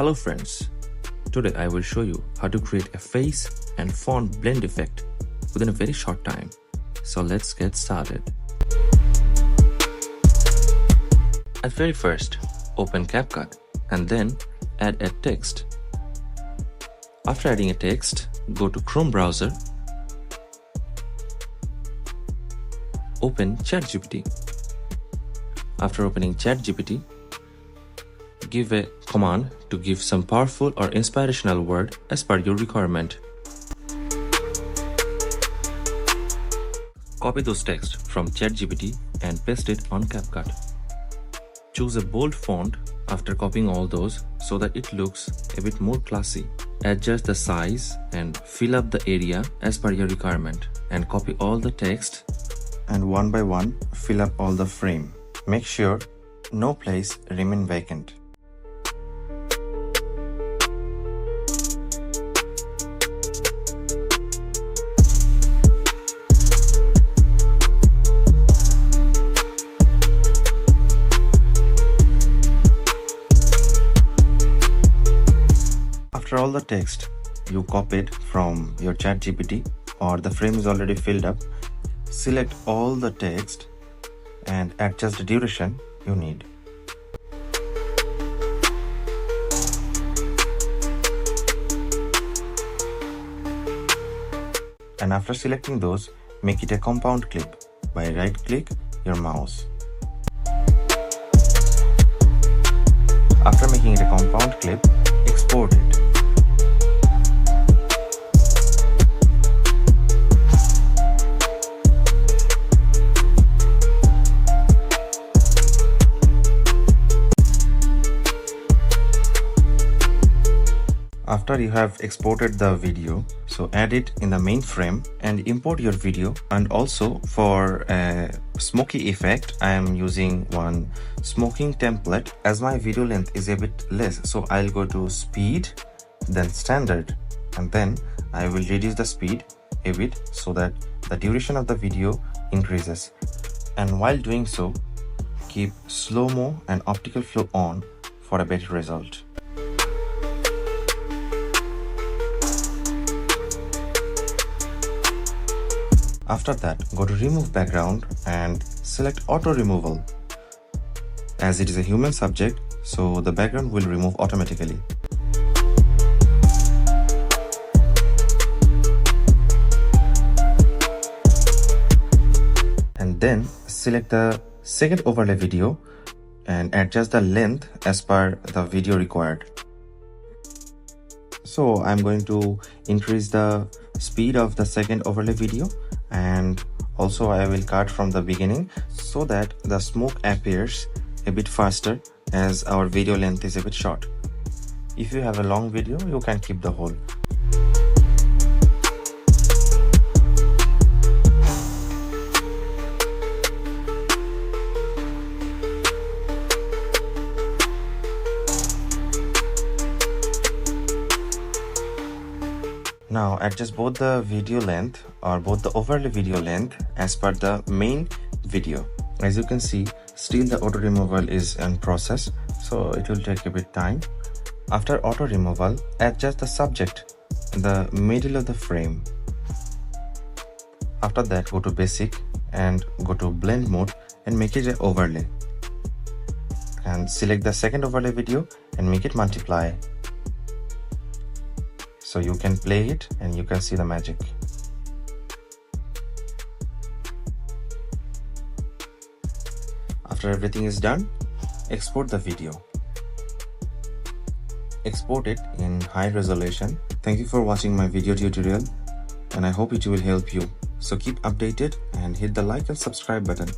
Hello friends, today I will show you how to create a face and font blend effect within a very short time. So let's get started. At very first, open Capcut and then add a text. After adding a text, go to Chrome browser, open ChatGPT. After opening ChatGPT, give a command to give some powerful or inspirational word as per your requirement. Copy those texts from ChatGPT and paste it on Capcut. Choose a bold font after copying all those so that it looks a bit more classy. Adjust the size and fill up the area as per your requirement and copy all the text and one by one fill up all the frame. Make sure no place remain vacant. After all the text you copied from your ChatGPT or the frame is already filled up, select all the text and adjust the duration you need. And after selecting those, make it a compound clip by right-click your mouse. After making it a compound clip, export it. After you have exported the video, so add it in the main frame and import your video. And also for a smoky effect, I am using one smoking template. As my video length is a bit less, so I'll go to speed, then standard, and then I will reduce the speed a bit so that the duration of the video increases. And while doing so, keep slow-mo and optical flow on for a better result. After that, go to remove background and select auto removal. As it is a human subject, so the background will remove automatically. And then select the second overlay video and adjust the length as per the video required. So I'm going to increase the speed of the second overlay video, and also I will cut from the beginning so that the smoke appears a bit faster as our video length is a bit short. If you have a long video, you can keep the whole. Now adjust both the video length or both the overlay video length as per the main video. As you can see, still the auto removal is in process, so it will take a bit time. After auto removal, adjust the subject in the middle of the frame. After that, go to basic and go to blend mode and make it an overlay. And select the second overlay video and make it multiply. So you can play it and you can see the magic. After everything is done, export the video. Export it in high resolution. Thank you for watching my video tutorial and I hope it will help you. So keep updated and hit the like and subscribe button.